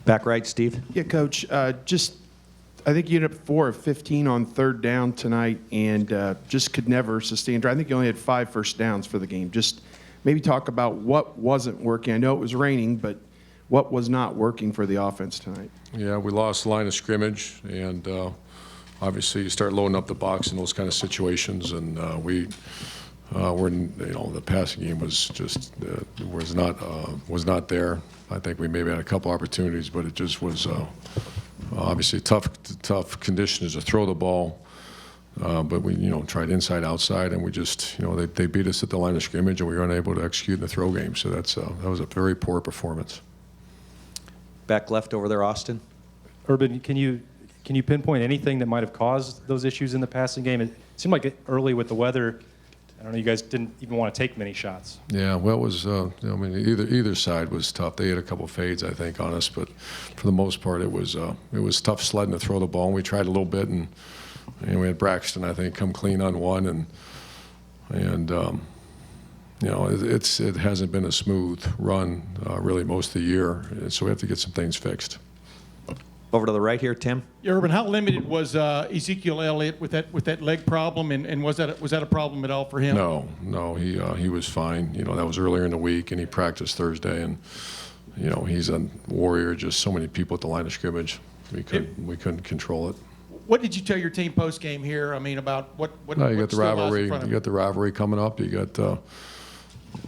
Back right, Steve. Yeah, Coach. I think you ended up 4 of 15 on third down tonight, and just could never sustain drive. I think you only had 5 first downs for the game. Just maybe talk about what wasn't working. I know it was raining, but what was not working for the offense tonight? Yeah, we lost the line of scrimmage, and obviously you start loading up the box in those kind of situations, and the passing game was just was not there. I think we maybe had a couple opportunities, but it just was obviously tough conditions to throw the ball. But we tried inside outside, and we just they beat us at the line of scrimmage, and we were unable to execute in the throw game. So that was a very poor performance. Back left over there, Austin. Urban, can you pinpoint anything that might have caused those issues in the passing game? It seemed like early with the weather, I don't know, you guys didn't even want to take many shots. Yeah, well, it was. I mean, either side was tough. They had a couple fades, I think, on us, but for the most part, it was tough sledding to throw the ball. And we tried a little bit, and we had Braxton, I think, come clean on one, and it hasn't been a smooth run really most of the year, so we have to get some things fixed. Over to the right here, Tim. Yeah, Urban, how limited was Ezekiel Elliott with that leg problem, and was that a problem at all for him? No, he was fine. That was earlier in the week, and he practiced Thursday, and he's a warrior. Just so many people at the line of scrimmage, we couldn't control it. What did you tell your team post game here? I mean, about what? No, you got the rivalry. You got the rivalry coming up. You got.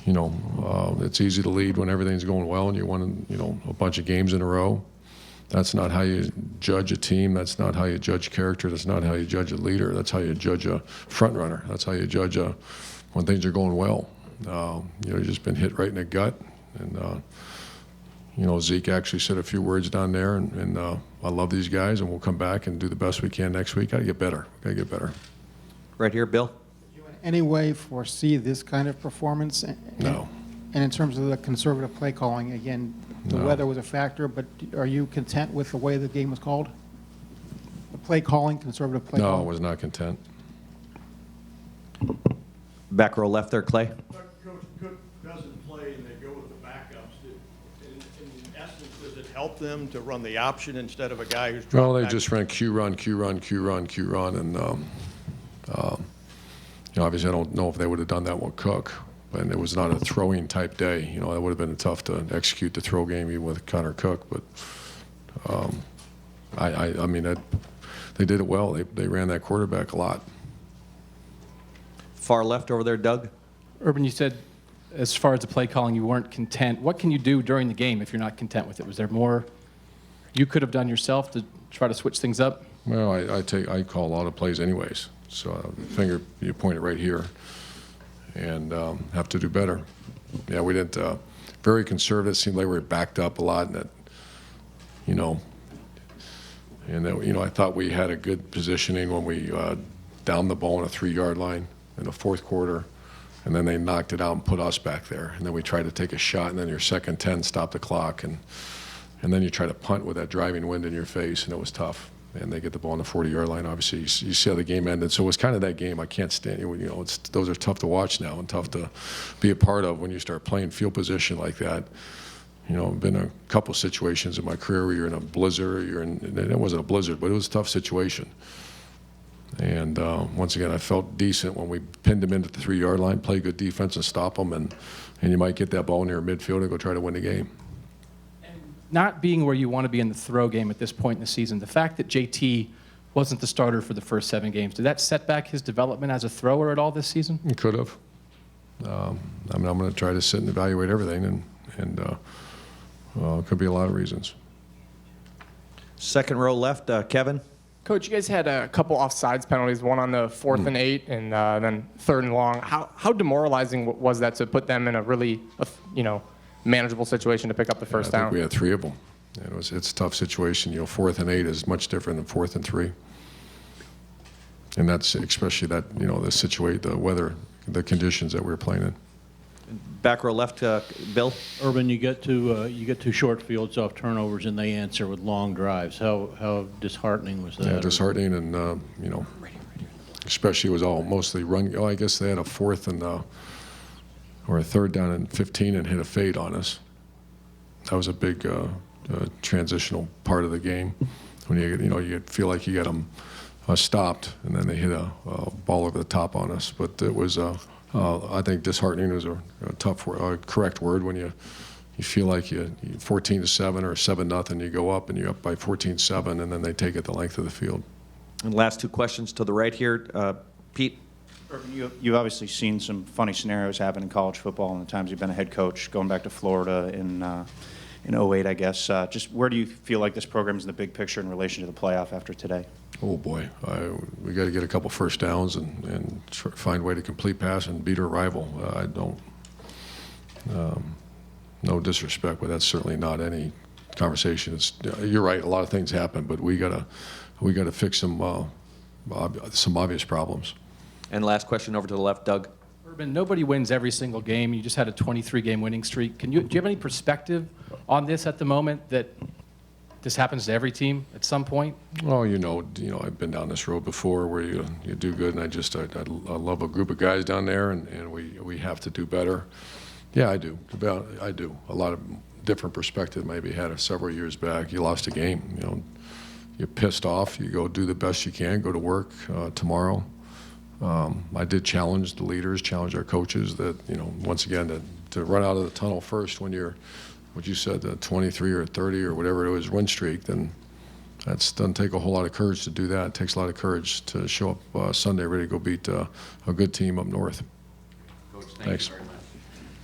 It's easy to lead when everything's going well, and you won a bunch of games in a row. That's not how you judge a team. That's not how you judge character. That's not how you judge a leader. That's how you judge a front runner. That's how you judge when things are going well. You've just been hit right in the gut. And, Zeke actually said a few words down there. And I love these guys, and we'll come back and do the best we can next week. Got to get better. Right here, Bill. Do you in any way foresee this kind of performance? No. And in terms of the conservative play calling, again, the weather was a factor, but are you content with the way the game was called? The play calling, conservative play calling? No, I was not content. Back row left there, Clay. Coach Cook doesn't play and they go with the backups. In essence, does it help them to run the option instead of a guy who's Well, they just ran Q run, and obviously I don't know if they would have done that with Cook. And it was not a throwing type day. That would have been tough to execute the throw game even with Connor Cook. But I mean, they did it well. They ran that quarterback a lot. Far left over there, Doug. Urban, you said as far as the play calling, you weren't content. What can you do during the game if you're not content with it? Was there more you could have done yourself to try to switch things up? Well, I call a lot of plays anyways. So the finger, you point it right here. And have to do better. Yeah, we didn't. Very conservative. Seemed like we were backed up a lot, and I thought we had a good positioning when we downed the ball on a 3-yard line in the fourth quarter, and then they knocked it out and put us back there. And then we tried to take a shot, and then your second 10 stopped the clock, and then you try to punt with that driving wind in your face, and it was tough. And they get the ball on the 40-yard line. Obviously, you see how the game ended. So it was kind of that game. I can't stand it. Those are tough to watch now and tough to be a part of when you start playing field position like that. I've been in a couple situations in my career where you're in a blizzard. It wasn't a blizzard, but it was a tough situation. And once again, I felt decent when we pinned them into the 3-yard line, play good defense and stop them, and you might get that ball near midfield and go try to win the game. Not being where you want to be in the throw game at this point in the season, the fact that JT wasn't the starter for the first 7 games, did that set back his development as a thrower at all this season? It could have. I'm going to try to sit and evaluate everything, and it could be a lot of reasons. Second row left, Kevin. Coach, you guys had a couple offsides penalties, one on the 4th and 8, and then 3rd and long. How demoralizing was that to put them in a really, manageable situation to pick up the first down? I think we had 3 of them. It's a tough situation. 4th and 8 is much different than 4th and 3. And that's especially the weather, the conditions that we were playing in. Back row left, Bill. Urban, you get two short fields off turnovers and they answer with long drives. How disheartening was that? Yeah, disheartening, and especially it was all mostly run. I guess they had a 4th and or a 3rd down and 15 and hit a fade on us. That was a big transitional part of the game when you feel like you get them stopped, and then they hit a ball over the top on us. But it was, I think, disheartening is a tough, correct word when you feel like you 14-7 or 7-0, you go up and you're up by 14-7, and then they take it the length of the field. And last two questions to the right here. Pete? Urban, you've obviously seen some funny scenarios happen in college football in the times you've been a head coach, going back to Florida in 08, I guess. Just where do you feel like this program is in the big picture in relation to the playoff after today? Oh boy, we got to get a couple first downs and find a way to complete pass and beat our rival. I don't, no disrespect, but that's certainly not any conversation. You're right, a lot of things happen, but we got to fix some obvious problems. And last question over to the left, Doug. Urban, nobody wins every single game. You just had a 23-game winning streak. Do you have any perspective on this at the moment, that this happens to every team at some point? Oh, I've been down this road before where you do good, and I love a group of guys down there, and we have to do better. Yeah, I do. I do. A lot of different perspective maybe had several years back. You lost a game. You're pissed off. You go do the best you can. Go to work tomorrow. I did challenge the leaders, challenge our coaches that, once again, to run out of the tunnel first when you're, what you said, the 23 or 30 or whatever it was win streak, then that doesn't take a whole lot of courage to do that. It takes a lot of courage to show up Sunday ready to go beat a good team up north. Coach, Thanks. you very much.